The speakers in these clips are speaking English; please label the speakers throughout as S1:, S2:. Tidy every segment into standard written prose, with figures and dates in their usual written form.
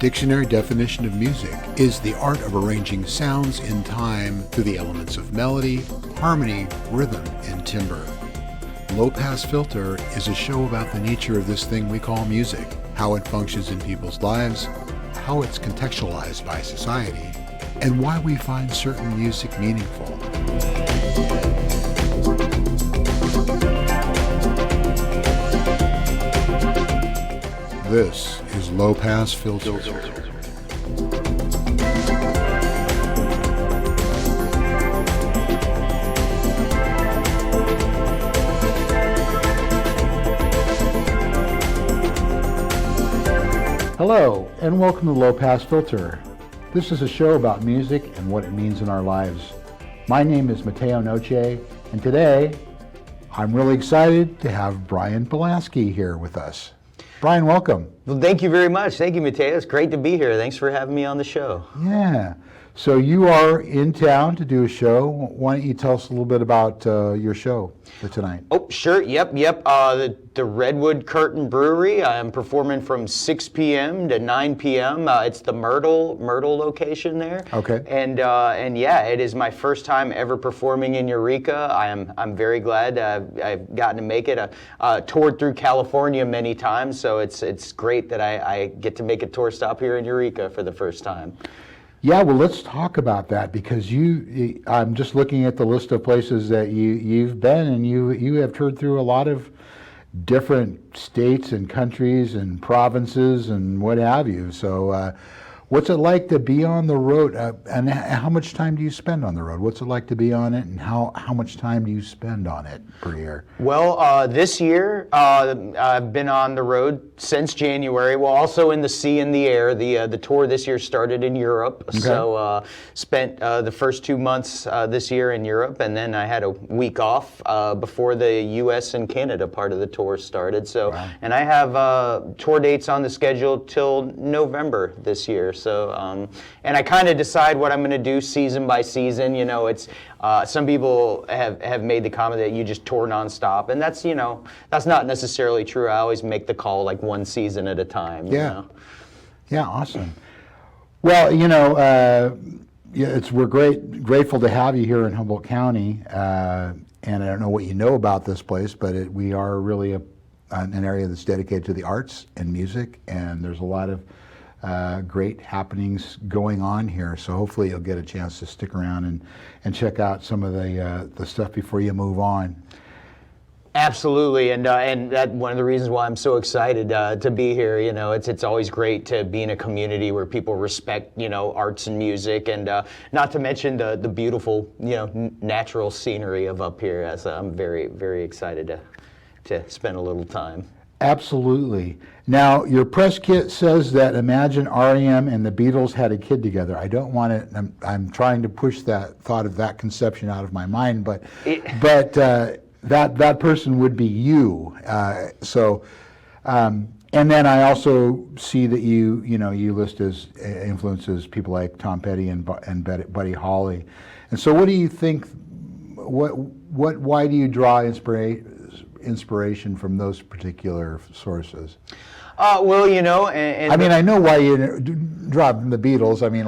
S1: dictionary definition of music is the art of arranging sounds in time through the elements of melody, harmony, rhythm, and timbre. Low Pass Filter is a show about the nature of this thing we call music, how it functions in people's lives, how it's contextualized by society, and why we find certain music meaningful. This is Low Pass Filter. Hello, and welcome to Low Pass Filter. This is a show about music and what it means in our lives. My name is Mateo Noche, and today I'm really excited to have Bryan Bielanski here with us. Bryan, welcome.
S2: Well, thank you very much. Thank you, Mateo. It's great to be here. Thanks for having me on the show.
S1: Yeah. So you are in town to do a show. Why don't you tell us a little bit about your show for tonight?
S2: Oh, sure. Yep. The Redwood Curtain Brewery. I'm performing from 6 p.m. to 9 p.m. It's the Myrtle location there.
S1: Okay.
S2: And yeah, it is my first time ever performing in Eureka. I'm very glad I've gotten to make it. Toured through California many times, so it's great that I get to make a tour stop here in Eureka for the first time.
S1: Yeah, well, let's talk about that because I'm just looking at the list of places that you've been, and you have toured through a lot of different states and countries and provinces and what have you. So what's it like to be on the road, and how much time do you spend on the road? What's it like to be on it, and how much time do you spend on it per year?
S2: Well, this year I've been on the road since January. Well, also in the sea and the air. The tour this year started in Europe,
S1: okay.
S2: So spent the first 2 months this year in Europe, and then I had a week off before the U.S. and Canada part of the tour started. So, wow. And I have tour dates on the schedule till November this year. So, and I kind of decide what I'm going to do season by season. You know, it's some people have made the comment that you just tour nonstop, and that's not necessarily true. I always make the call like one season at a time.
S1: Yeah.
S2: You know?
S1: Yeah, awesome. Well, we're grateful to have you here in Humboldt County, and I don't know what you know about this place, but we are really an area that's dedicated to the arts and music, and there's a lot of great happenings going on here. So hopefully you'll get a chance to stick around and check out some of the stuff before you move on.
S2: Absolutely, and that one of the reasons why I'm so excited to be here. You know, it's always great to be in a community where people respect arts and music, and not to mention the beautiful natural scenery of up here. As I'm very, very excited to spend a little time.
S1: Absolutely. Now, your press kit says that Imagine REM and the Beatles had a kid together. I don't want to. I'm trying to push that thought of that conception out of my mind, but that person would be you. And then I also see that you list as influences people like Tom Petty and Buddy Holly. And so, what do you think? Why do you draw inspiration from those particular sources?
S2: Well,
S1: I mean, I know why you draw from the Beatles. I mean,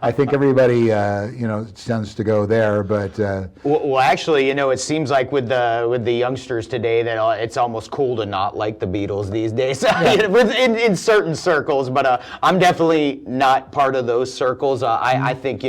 S1: I think everybody, tends to go there, but.
S2: Well, actually, it seems like with the youngsters today that it's almost cool to not like the Beatles these days, yeah. in certain circles. But I'm definitely not part of those circles. I think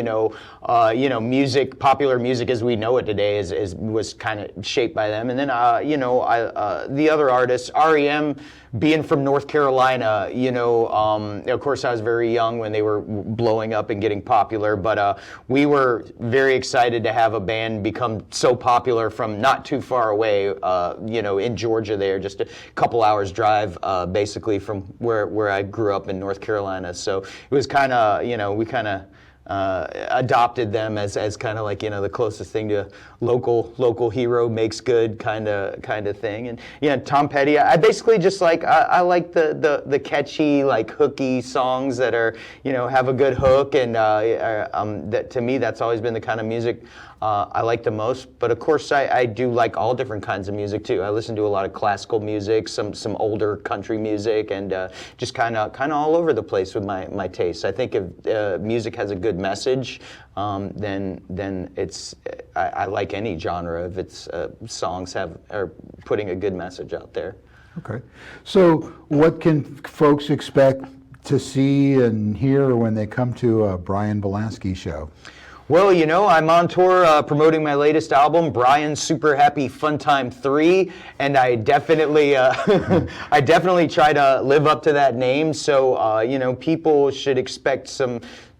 S2: music, popular music as we know it today, was kind of shaped by them. And then the other artists, REM. Being from North Carolina, of course I was very young when they were blowing up and getting popular, but we were very excited to have a band become so popular from not too far away, in Georgia there, just a couple hours drive, basically from where I grew up in North Carolina. So it was kind of, we kind of adopted them as kind of like the closest thing to local hero makes good kind of thing. And Tom Petty, I basically just like I like the catchy, like hooky songs that are have a good hook, and that to me that's always been the kind of music I like the most. But of course, I do like all different kinds of music too. I listen to a lot of classical music, some older country music, and just kind of all over the place with my tastes. I think if music has a good message, then it's I like any genre if its songs are putting a good message out there.
S1: Okay. So what can folks expect to see and hear when they come to a Bryan Bielanski show?
S2: Well, I'm on tour promoting my latest album, Bryan's Super Happy Fun Time 3, and I definitely I definitely try to live up to that name. So, people should expect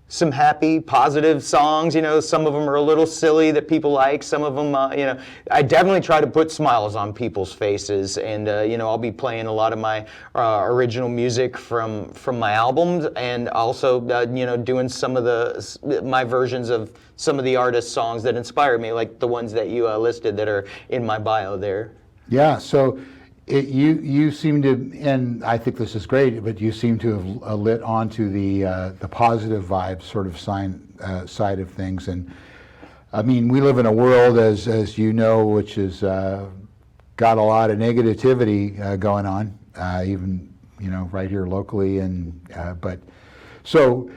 S2: some happy, positive songs. Some of them are a little silly that people like. Some of them, I definitely try to put smiles on people's faces. And, I'll be playing a lot of my original music from my albums, and also, doing some of my versions of some of the artists' songs that inspire me, like the ones that you listed that are in my bio there.
S1: Yeah, so you seem to, and I think this is great, but you seem to have lit onto the positive vibe sort of side of things. And I mean, we live in a world, as you know, which has got a lot of negativity going on, even right here locally. And but so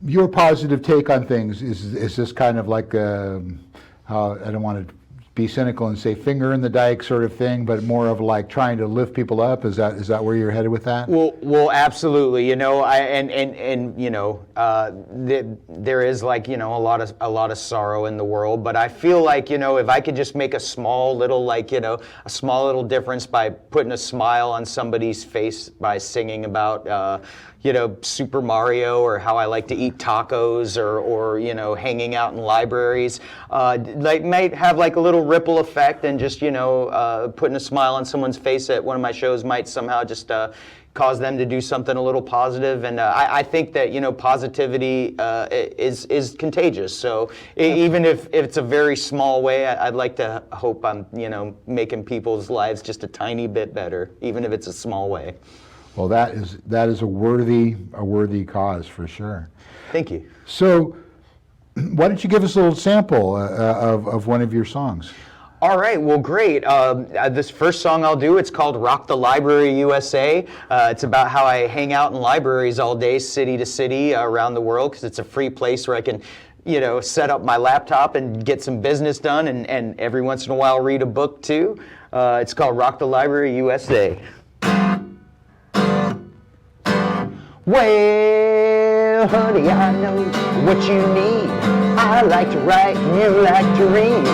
S1: your positive take on things is this kind of like how, I don't want to be cynical and say finger in the dike sort of thing, but more of like trying to lift people up. Is that where you're headed with that?
S2: Well, absolutely. There is like a lot of sorrow in the world, but I feel like if I could just make a small little difference by putting a smile on somebody's face by singing about Super Mario, or how I like to eat tacos, or hanging out in libraries, might have like a little ripple effect, and just putting a smile on someone's face at one of my shows might somehow just cause them to do something a little positive. And I think that positivity is contagious. So even if it's a very small way, I'd like to hope I'm making people's lives just a tiny bit better, even if it's a small way.
S1: Well, that is a worthy cause for sure.
S2: Thank you.
S1: So, why don't you give us a little sample of one of your songs?
S2: All right, well, great. This first song I'll do, it's called Rock the Library USA. It's about how I hang out in libraries all day, city to city, around the world, because it's a free place where I can set up my laptop and get some business done, and every once in a while read a book too. It's called Rock the Library USA. Well, honey, I know what you need. I like to write and you like to read.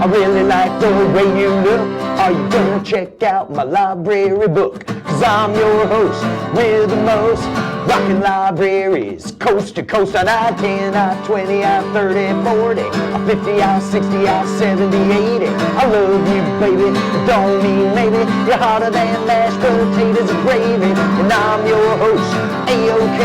S2: I really like the way you look. Are you gonna check out my library book? 'Cause I'm your host with the most rockin' libraries, coast to coast. On I-10, I-20, I-30, 40, I-50, I-60, I-70, 80. I love you, baby, don't mean maybe. You're hotter than mashed potatoes and gravy. And I'm your host, A-OK,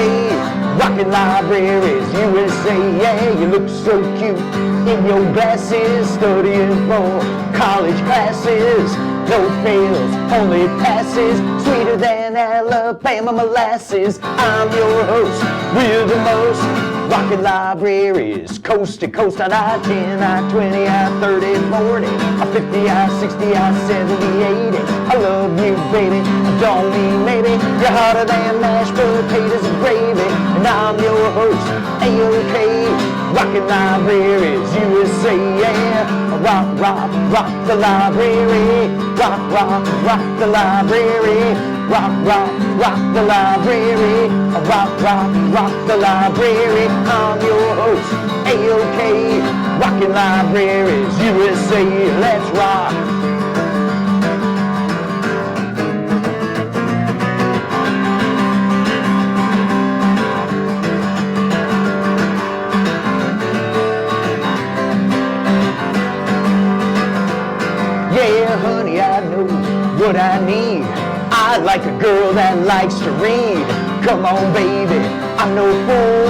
S2: rockin' libraries, USA. Yeah, you look so cute in your glasses, studying for college classes. No fails, only passes, sweeter than Alabama molasses. I'm your host with the most rockin' libraries, coast to coast. On I-10, I-20, I-30, 40, I-50, I-60, I-70, 80. I love you, baby, don't mean maybe. You're hotter than mashed potatoes and gravy. And I'm your host, A-OK, rockin' libraries, USA. Yeah, rock, rock, rock the library. Rock, rock, rock the library. Rock, rock, rock the library. Rock, rock, rock the library. I'm your host, A-OK, rockin' libraries, USA. Let's rock. Yeah, honey, I know what I need. I like a girl that likes to read. Come on, baby, I'm no fool.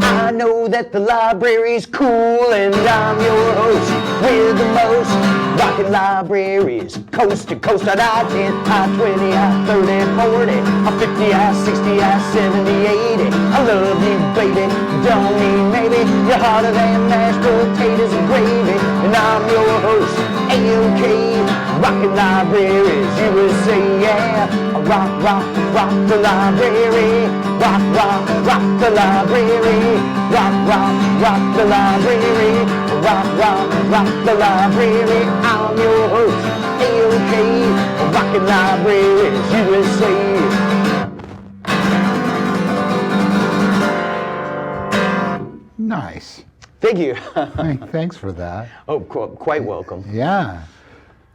S2: I know that the library's cool, and I'm your host with the most rockin' libraries, coast to coast. On I-10, I-20, I-30, 40, 50 ass, 60 ass, 70, 80. I love you, baby, don't need maybe. You're harder than mashed potatoes and gravy. And I'm your host, A-OK, rockin' libraries, USA, yeah. Rock, rock, rock the library. Rock, rock, rock the library. Rock, rock, rock the library. Rock, rock, rock the library. I'm your host, A-OK, rockin' libraries, USA.
S1: Nice.
S2: Thank you.
S1: Thanks for that.
S2: Oh, quite welcome.
S1: Yeah.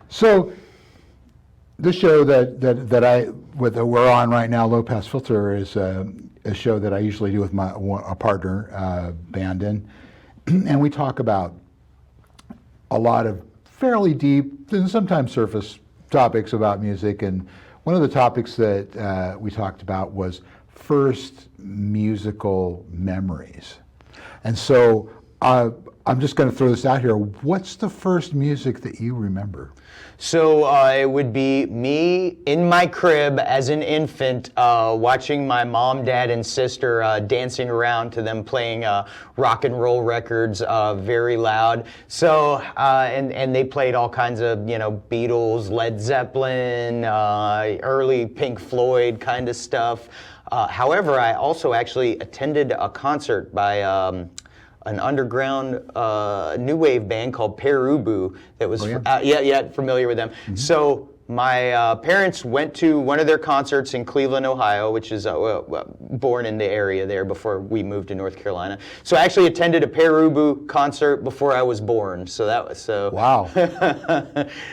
S1: So the show that we're on right now, Low Pass Filter, is a show that I usually do with a partner, Bandon, and we talk about a lot of fairly deep and sometimes surface topics about music. And one of the topics that we talked about was first musical memories. And so I'm just going to throw this out here. What's the first music that you remember?
S2: So it would be me in my crib as an infant, watching my mom, dad, and sister dancing around to them playing rock and roll records very loud. So and they played all kinds of Beatles, Led Zeppelin, early Pink Floyd kind of stuff. However, I also actually attended a concert by an underground new wave band called Perubu that was familiar with them. Mm-hmm. So my parents went to one of their concerts in Cleveland, Ohio, which is born in the area there before we moved to North Carolina. So I actually attended a Perubu concert before I was born. So that was
S1: wow.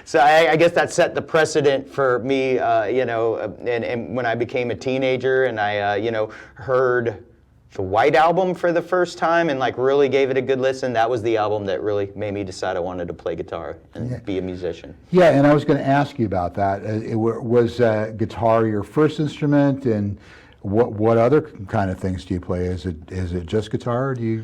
S2: So I guess that set the precedent for me, and when I became a teenager and I heard the White Album for the first time and really gave it a good listen. That was the album that really made me decide I wanted to play guitar and be a musician.
S1: Yeah, and I was going to ask you about that. Was guitar your first instrument, and what other kind of things do you play? Is it just guitar, or do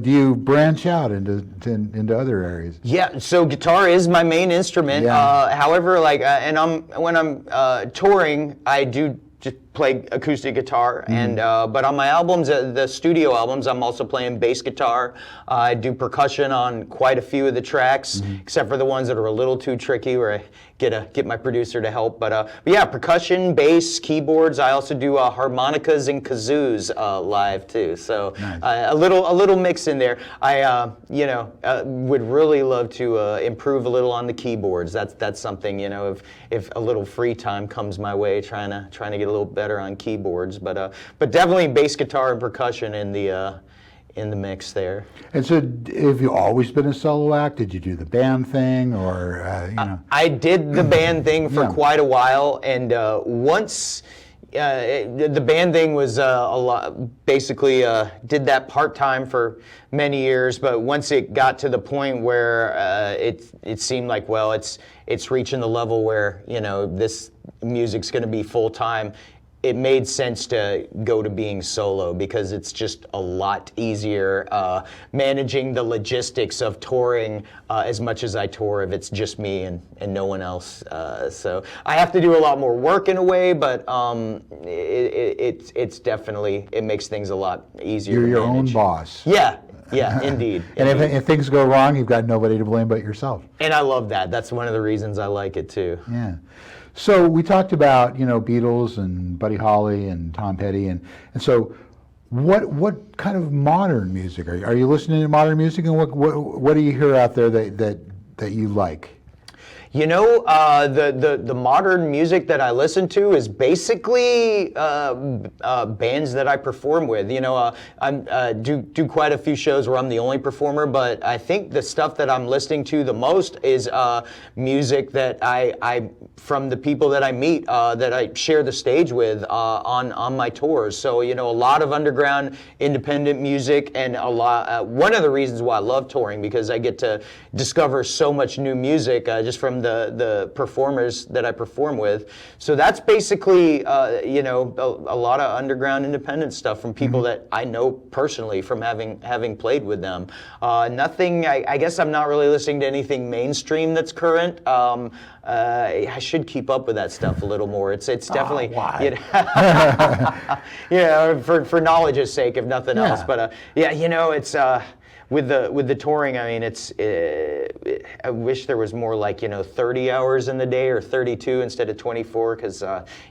S1: you branch out into other areas?
S2: Yeah, so guitar is my main instrument.
S1: Yeah.
S2: However, when I'm touring, I do just play acoustic guitar, and but on my albums, the studio albums, I'm also playing bass guitar. I do percussion on quite a few of the tracks, except for the ones that are a little too tricky, where I get my producer to help. But yeah, percussion, bass, keyboards. I also do harmonicas and kazoos live too. So nice. a little mix in there. I would really love to improve a little on the keyboards. That's something, if a little free time comes my way, trying to get a little better on keyboards, but definitely bass guitar and percussion in the mix there. And so,
S1: have you always been a solo act? Did you do the band thing, or
S2: I did the band thing for quite a while, and once. The band thing was a lot. Basically, did that part-time for many years, but once it got to the point where it seemed like, well, it's reaching the level where this music's going to be full-time. It made sense to go to being solo because it's just a lot easier managing the logistics of touring as much as I tour if it's just me and no one else. So I have to do a lot more work in a way, but it's definitely, it makes things a lot easier.
S1: You're
S2: to
S1: your
S2: manage.
S1: Own boss.
S2: Yeah, indeed.
S1: And if things go wrong, you've got nobody to blame but yourself.
S2: And I love that. That's one of the reasons I like it too.
S1: Yeah. So we talked about, Beatles and Buddy Holly and Tom Petty, and so what kind of modern music are you listening to? Modern music, and what do you hear out there that you like?
S2: The modern music that I listen to is basically bands that I perform with. I do quite a few shows where I'm the only performer, but I think the stuff that I'm listening to the most is music that I from the people that I meet, that I share the stage with on my tours. So a lot of underground independent music, and a lot. One of the reasons why I love touring, because I get to discover so much new music just from from the performers that I perform with. So that's basically, you know, a lot of underground independent stuff from people that I know personally from having played with them. Nothing, I guess I'm not really listening to anything mainstream that's current. I should keep up with that stuff a little more. It's definitely,
S1: why?
S2: you know, yeah, for knowledge's sake, if nothing else. But yeah, you know, it's with the touring. I mean, it's I wish there was more, like, you know, 30 hours in the day or 32 instead of 24. Because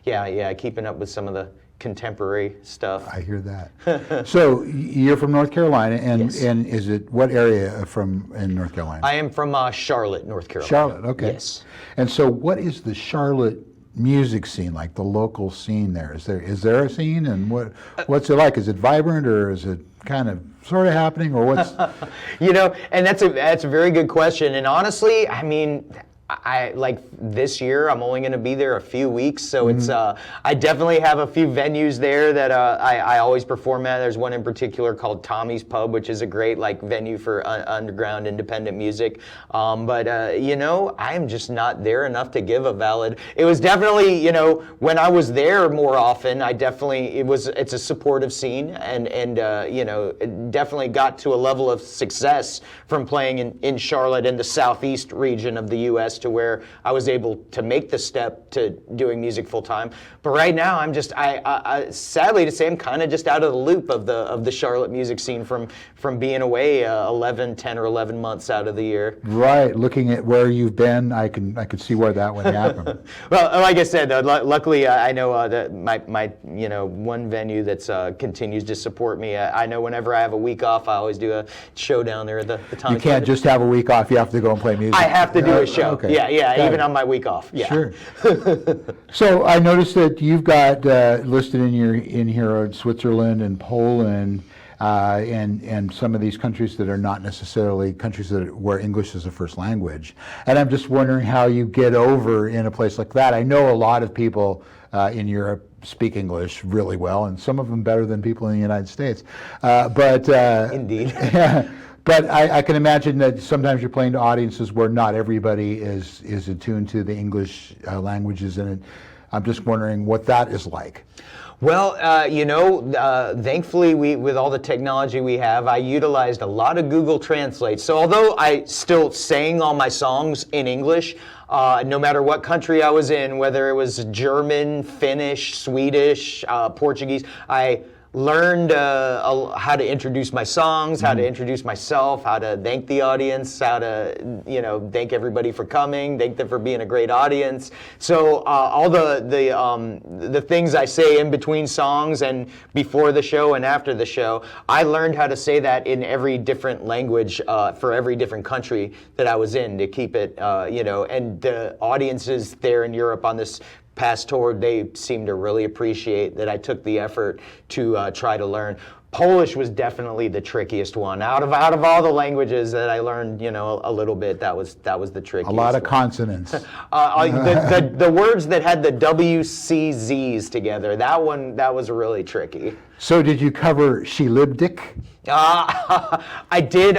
S2: yeah, keeping up with some of the contemporary stuff.
S1: I hear that. So you're from North Carolina, and
S2: Yes.
S1: and is it what area in North Carolina?
S2: I am from Charlotte, North Carolina.
S1: Charlotte, okay.
S2: Yes.
S1: And so what is the Charlotte music scene like, the local scene there? Is there a scene, and what's it like? Is it vibrant, or is it kind of sort of happening, or what's
S2: You know, and that's a very good question. And honestly, I mean, I like this year, I'm only going to be there a few weeks, so it's I definitely have a few venues there that I always perform at. There's one in particular called Tommy's Pub, which is a great, like, venue for underground independent music. But you know, I'm just not there enough to give a valid. It was definitely, you know, when I was there more often, it's a supportive scene, and you know, it definitely got to a level of success from playing in Charlotte in the southeast region of the U.S. to where I was able to make the step to doing music full time. But right now, I'm just, I sadly to say, I'm kind of just out of the loop of the Charlotte music scene from being away 10 or 11 months out of the year.
S1: right? Looking at where you've been, I could see where that would happen.
S2: Well, like I said, luckily I know that my you know, one venue that's continues to support me. I know whenever I have a week off, I always do a show down there at the Tommy's
S1: You can't
S2: Pub.
S1: just have a week off. You have to go and play music.
S2: I have to do a show.
S1: Okay.
S2: Yeah,
S1: Got
S2: even
S1: it.
S2: on my week off. Yeah.
S1: Sure. So I noticed that you've got listed in here Switzerland and Poland, and some of these countries that are not necessarily countries where English is a first language. And I'm just wondering how you get over in a place like that. I know a lot of people in Europe speak English really well, and some of them better than people in the United States. But
S2: Indeed.
S1: But I can imagine that sometimes you're playing to audiences where not everybody is attuned to the English languages, and I'm just wondering what that is like.
S2: Well, you know, thankfully, with all the technology we have, I utilized a lot of Google Translate. So although I still sang all my songs in English, no matter what country I was in, whether it was German, Finnish, Swedish, Portuguese, I learned how to introduce my songs, how to introduce myself, how to thank the audience, how to, you know, thank everybody for coming, thank them for being a great audience. So all the things I say in between songs and before the show and after the show, I learned how to say that in every different language for every different country that I was in to keep it, you know, and the audiences there in Europe on this past tour, they seem to really appreciate that I took the effort to try to learn. Polish was definitely the trickiest one. Out of all the languages that I learned, you know, a little bit, that was the trickiest.
S1: A lot of
S2: one.
S1: consonants.
S2: The words that had the WCZs together, that was really tricky.
S1: So did you cover She Libdik?
S2: I did.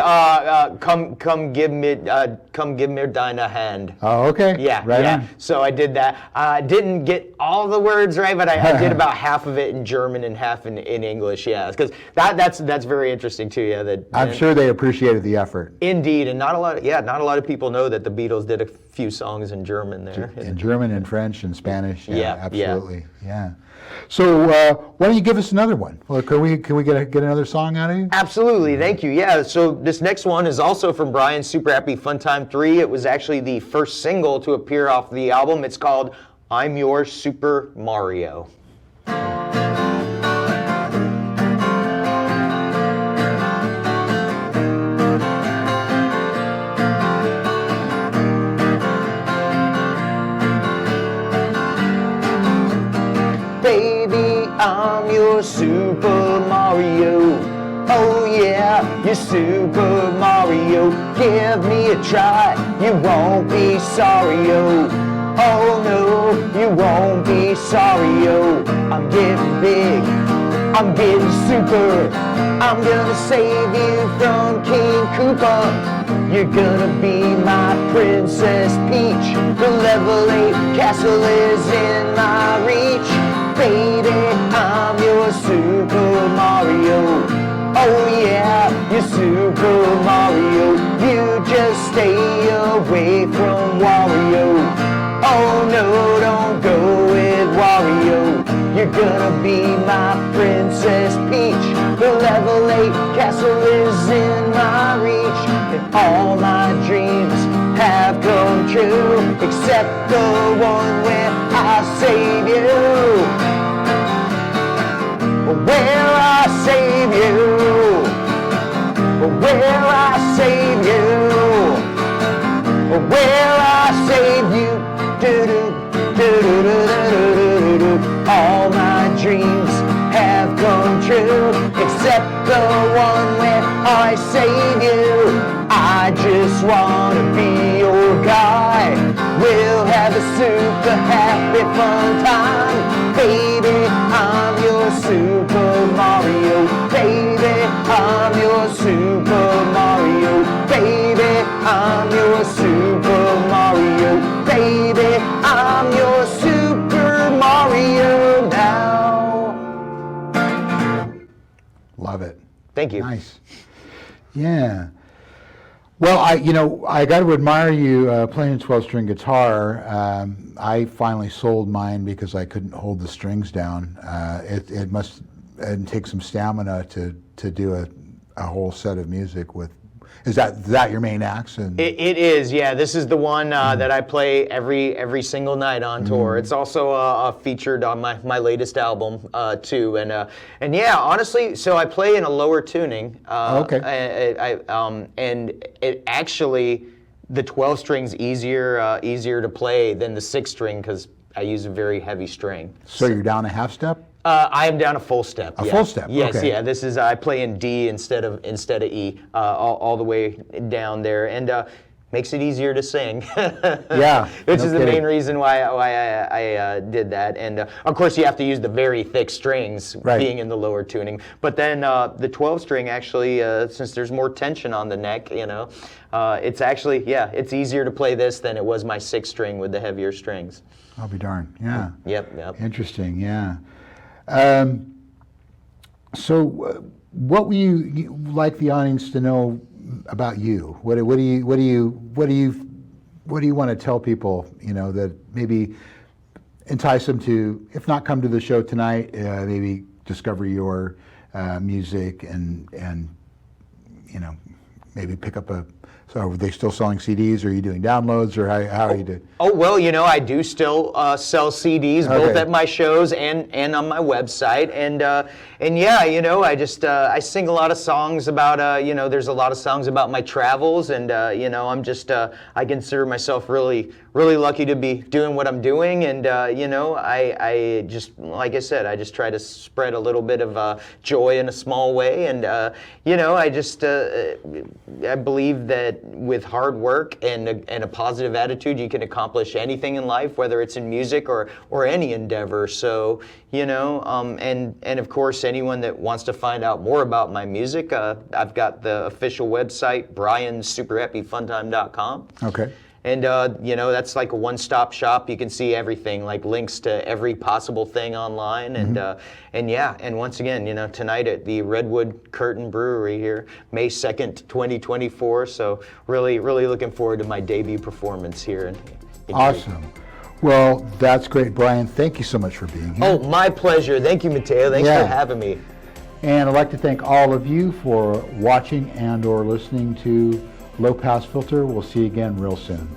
S2: Come give me deine hand.
S1: Oh, okay.
S2: Yeah,
S1: Right
S2: yeah.
S1: on.
S2: So I did that. I didn't get all the words right, but I did about half of it in German and half in English. Yeah, because that's very interesting too. Yeah,
S1: I'm sure they appreciated the effort.
S2: Indeed, and not a lot of people know that the Beatles did a few songs in German there.
S1: In German and French and Spanish.
S2: Yeah,
S1: absolutely. Yeah. So why don't you give us another one? Well, can we get another song out of you?
S2: Absolutely, thank you. Yeah, so this next one is also from Bryan's Super Happy Fun Time 3. It was actually the first single to appear off the album. It's called I'm Your Super Mario. Baby, I'm your Super Mario. Oh yeah, you're Super Mario. Give me a try, you won't be sorry, oh no, you won't be sorry, I'm getting big, I'm getting super. I'm gonna save you from King Koopa. You're gonna be my Princess Peach. The level 8 castle is in my reach. Baby, I'm your Super Mario. Oh yeah, you're Super Mario. You just stay away from Wario. Oh no, don't go with Wario. You're gonna be my Princess Peach. The level 8 castle is in my reach. And all my dreams have come true, except the one where I save you. Where I save you. Where I save you. Where I save you. All my dreams have come true, except the one where I save you. I just wanna be your guy. We'll have a super happy fun time. Baby, I'm your Super Mario. Baby, I'm your Super Mario. Baby, I'm your Super Mario. Baby, I'm your Super Mario now.
S1: Love it.
S2: Thank you.
S1: Nice. Yeah. Well, I got to admire you playing a 12-string guitar. I finally sold mine because I couldn't hold the strings down. It must take some stamina to do a whole set of music with. Is that your main axe?
S2: It is, yeah. This is the one that I play every single night on tour. It's also featured on my latest album too. And yeah, honestly, so I play in a lower tuning.
S1: Okay.
S2: And it actually, the 12 string's easier to play than the 6 string because I use a very heavy string.
S1: So you're down a half step?
S2: I am down a full step.
S1: A full step.
S2: Yes,
S1: okay.
S2: yeah. This is I play in D instead of E, all the way down there, and makes it easier to sing.
S1: Yeah,
S2: which
S1: no
S2: is the
S1: kidding.
S2: main reason why I did that. And of course, you have to use the very thick strings,
S1: Right.
S2: being in the lower tuning. But then the 12 string actually, since there's more tension on the neck, it's actually it's easier to play this than it was my 6 string with the heavier strings.
S1: I'll be darned. Yeah.
S2: Yep.
S1: Interesting. Yeah. So, what would you like the audience to know about you? What do you want to tell people? That maybe entice them to, if not come to the show tonight, maybe discover your music and maybe pick up a. So are they still selling CDs? Or are you doing downloads, or how are you doing?
S2: Oh, well, I do still sell CDs, both
S1: Okay.
S2: at my shows and on my website. And yeah, I just, I sing a lot of songs about, there's a lot of songs about my travels. And, I'm just, I consider myself really lucky to be doing what I'm doing. And, I just, like I said, I just try to spread a little bit of joy in a small way. And, I just, I believe that with hard work and a positive attitude, you can accomplish anything in life, whether it's in music or any endeavor. So, and of course, anyone that wants to find out more about my music, I've got the official website, bryansuperhappyfuntime.com.
S1: Okay.
S2: And, that's like a one-stop shop. You can see everything, like links to every possible thing online. And once again, tonight at the Redwood Curtain Brewery here, May 2nd, 2024. So really looking forward to my debut performance here.
S1: Awesome. Well, that's great, Bryan. Thank you so much for being here.
S2: Oh, my pleasure. Thank you, Mateo. Thanks
S1: Yeah.
S2: for having me.
S1: And I'd like to thank all of you for watching and or listening to Low Pass Filter. We'll see you again real soon.